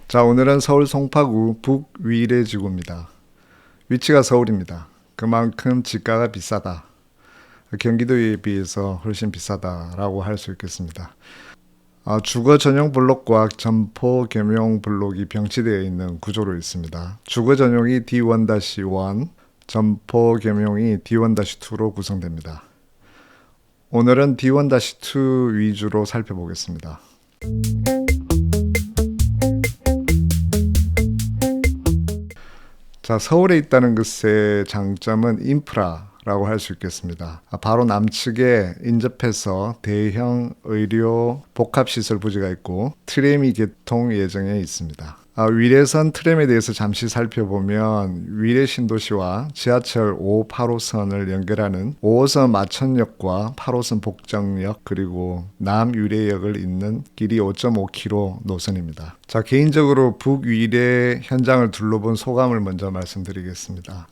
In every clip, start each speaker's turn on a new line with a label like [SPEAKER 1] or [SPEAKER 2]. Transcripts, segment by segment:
[SPEAKER 1] 자, 오늘은 서울 송파구 북위례지구입니다. 위치가 서울입니다. 그만큼 지가가 비싸다. 경기도에 비해서 훨씬 비싸다라고 할 수 있겠습니다. 주거 전용 블록과 점포 겸용 블록이 병치되어 있는 구조로 있습니다. 주거 전용이 D1-1, 점포 겸용이 D1-2로 구성됩니다. 오늘은 D1-2 위주로 살펴보겠습니다. 자, 서울에 있다는 것의 장점은 인프라라고 할 수 있겠습니다. 바로 남측에 인접해서 대형 의료 복합시설 부지가 있고 트램이 개통 예정에 있습니다. 위례선 트램에 대해서 잠시 살펴보면 위례 신도시와 지하철 5, 8호선을 연결하는 5호선 마천역과 8호선 복정역 그리고 남위례역을 잇는 길이 5.5km 노선입니다. 자, 개인적으로 북위례 현장을 둘러본 소감을 먼저 말씀드리겠습니다.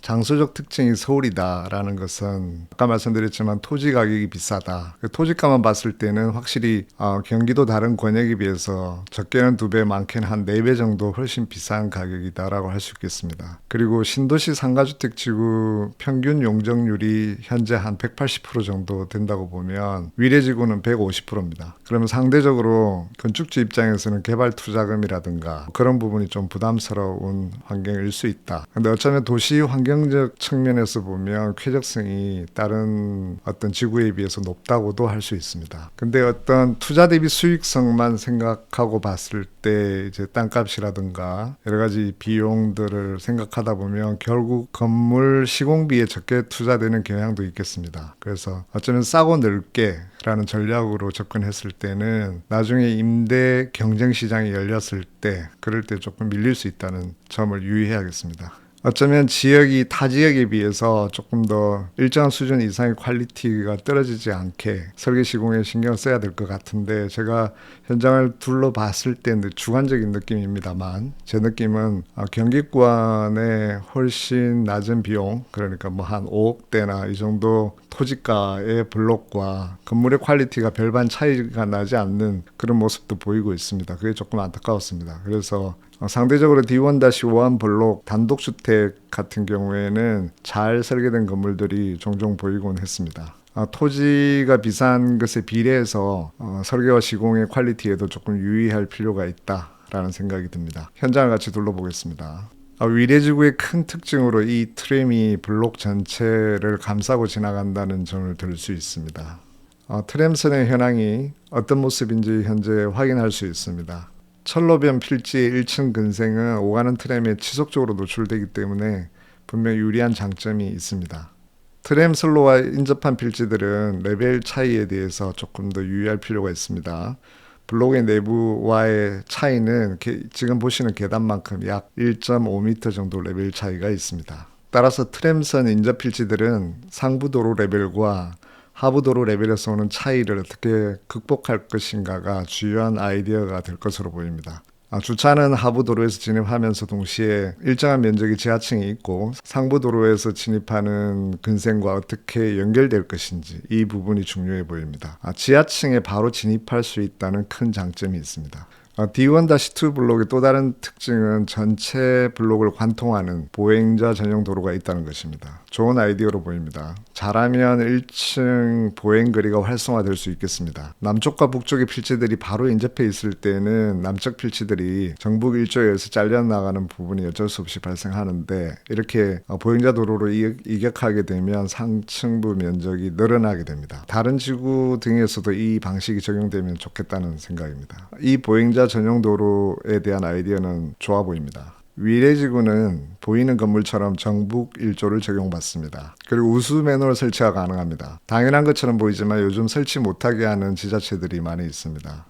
[SPEAKER 1] 장소적 특징이 서울이다라는 것은 아까 말씀드렸지만 토지 가격이 비싸다. 토지가만 봤을 때는 확실히 경기도 다른 권역에 비해서 적게는 2배, 많게는 한 4배 정도 훨씬 비싼 가격이다라고 할 수 있겠습니다. 그리고 신도시 상가주택 지구 평균 용적률이 현재 한 180% 정도 된다고 보면 위례지구는 150%입니다. 그러면 상대적으로 건축주 입장에서는 개발 투자금이라든가 그런 부분이 좀 부담스러운 환경일 수 있다. 근데 어쩌면 도시 환경적 측면에서 보면 쾌적성이 다른 어떤 지구에 비해서 높다고도 할 수 있습니다. 근데 어떤 투자 대비 수익성만 생각하고 봤을 때 이제 땅값이라든가 여러 가지 비용들을 생각하다 보면 결국 건물 시공비에 적게 투자되는 경향도 있겠습니다. 그래서 어쩌면 싸고 넓게 라는 전략으로 접근했을 때는 나중에 임대 경쟁 시장이 열렸을 때 그럴 때 조금 밀릴 수 있다는 점을 유의해야겠습니다. 어쩌면 지역이 타 지역에 비해서 조금 더 일정한 수준 이상의 퀄리티가 떨어지지 않게 설계 시공에 신경을 써야 될 것 같은데 제가 현장을 둘러봤을 때 주관적인 느낌입니다만 제 느낌은 경기권의 훨씬 낮은 비용 그러니까 뭐 한 5억대나 이 정도 토지가의 블록과 건물의 퀄리티가 별반 차이가 나지 않는 그런 모습도 보이고 있습니다. 그게 조금 안타까웠습니다. 그래서 상대적으로 D1-1 블록 단독주택 같은 경우에는 잘 설계된 건물들이 종종 보이곤 했습니다. 토지가 비싼 것에 비례해서 설계와 시공의 퀄리티에도 조금 유의할 필요가 있다라는 생각이 듭니다. 현장을 같이 둘러보겠습니다. 위례지구의 큰 특징으로 이 트램이 블록 전체를 감싸고 지나간다는 점을 들 수 있습니다. 트램선의 현황이 어떤 모습인지 현재 확인할 수 있습니다. 철로변 필지의 1층 근생은 오가는 트램에 지속적으로 노출되기 때문에 분명히 유리한 장점이 있습니다. 트램 선로와 인접한 필지들은 레벨 차이에 대해서 조금 더 유의할 필요가 있습니다. 블록의 내부와의 차이는 지금 보시는 계단만큼 약 1.5m 정도 레벨 차이가 있습니다. 따라서 트램선 인접 필지들은 상부도로 레벨과 하부도로 레벨에서 오는 차이를 어떻게 극복할 것인가가 주요한 아이디어가 될 것으로 보입니다. 주차는 하부도로에서 진입하면서 동시에 일정한 면적의 지하층이 있고 상부도로에서 진입하는 근생과 어떻게 연결될 것인지 이 부분이 중요해 보입니다. 지하층에 바로 진입할 수 있다는 큰 장점이 있습니다. D1-2 블록의 또 다른 특징은 전체 블록을 관통하는 보행자 전용 도로가 있다는 것입니다. 좋은 아이디어로 보입니다. 잘하면 1층 보행거리가 활성화될 수 있겠습니다. 남쪽과 북쪽의 필지들이 바로 인접해 있을 때는 남쪽 필지들이 정북 일조에서 잘려나가는 부분이 어쩔 수 없이 발생하는데 이렇게 보행자 도로로 이격하게 되면 상층부 면적이 늘어나게 됩니다. 다른 지구 등에서도 이 방식이 적용되면 좋겠다는 생각입니다. 이 보행자 전용 도로에 대한 아이디어는 좋아 보입니다. 위례지구는 보이는 건물처럼 정북 일조를 적용받습니다. 그리고 우수 맨홀 설치가 가능합니다. 당연한 것처럼 보이지만 요즘 설치 못하게 하는 지자체들이 많이 있습니다.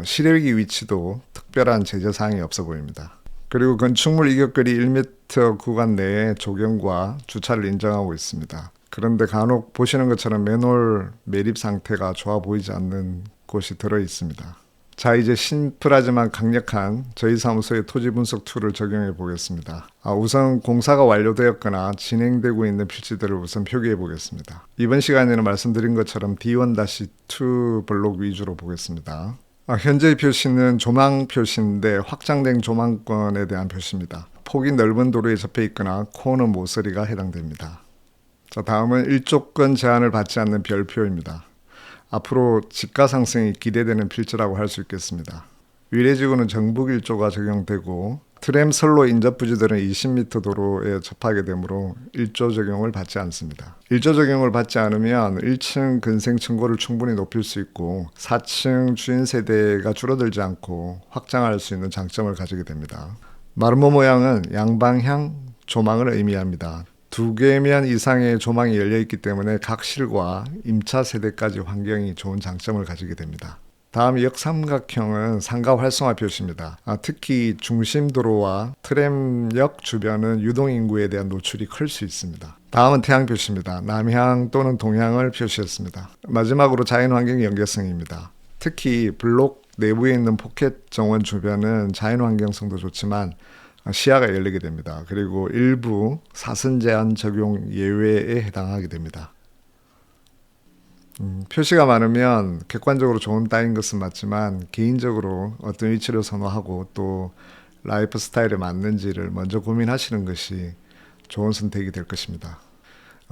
[SPEAKER 1] 시래기 위치도 특별한 제재사항이 없어 보입니다. 그리고 건축물 이격거리 1m 구간 내에 조경과 주차를 인정하고 있습니다. 그런데 간혹 보시는 것처럼 맨홀 매립 상태가 좋아 보이지 않는 곳이 들어 있습니다. 자, 이제 심플하지만 강력한 저희 사무소의 토지 분석 툴을 적용해 보겠습니다. 우선 공사가 완료되었거나 진행되고 있는 필지들을 우선 표기해 보겠습니다. 이번 시간에는 말씀드린 것처럼 D1-2 블록 위주로 보겠습니다. 현재의 표시는 조망 표시인데 확장된 조망권에 대한 표시입니다. 폭이 넓은 도로에 접해 있거나 코너 모서리가 해당됩니다. 자, 다음은 일조권 제한을 받지 않는 별표입니다. 앞으로 집가 상승이 기대되는 필지라고 할 수 있겠습니다. 위례지구는 정북 일조가 적용되고 트램 선로 인접 부지들은 20m 도로에 접하게 되므로 일조 적용을 받지 않습니다. 일조 적용을 받지 않으면 1층 근생 층고를 충분히 높일 수 있고 4층 주인 세대가 줄어들지 않고 확장할 수 있는 장점을 가지게 됩니다. 마름모 모양은 양방향 조망을 의미합니다. 2개면 이상의 조망이 열려있기 때문에 각 실과 임차 세대까지 환경이 좋은 장점을 가지게 됩니다. 다음 역삼각형은 상가 활성화 표시입니다. 특히 중심도로와 트램역 주변은 유동인구에 대한 노출이 클 수 있습니다. 다음은 태양 표시입니다. 남향 또는 동향을 표시했습니다. 마지막으로 자연환경 연계성입니다. 특히 블록 내부에 있는 포켓 정원 주변은 자연환경성도 좋지만 시야가 열리게 됩니다. 그리고 일부 사선 제한 적용 예외에 해당하게 됩니다. 표시가 많으면 객관적으로 좋은 땅인 것은 맞지만 개인적으로 어떤 위치를 선호하고 또 라이프 스타일에 맞는지를 먼저 고민하시는 것이 좋은 선택이 될 것입니다.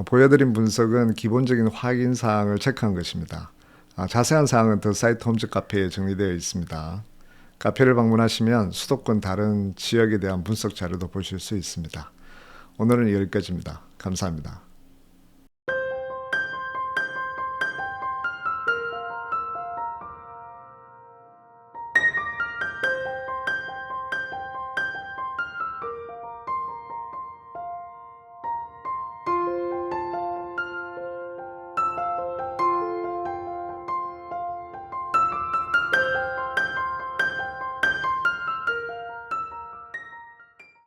[SPEAKER 1] 보여드린 분석은 기본적인 확인 사항을 체크한 것입니다. 자세한 사항은 더 사이트 홈즈 카페에 정리되어 있습니다. 카페를 방문하시면 수도권 다른 지역에 대한 분석 자료도 보실 수 있습니다. 오늘은 여기까지입니다. 감사합니다.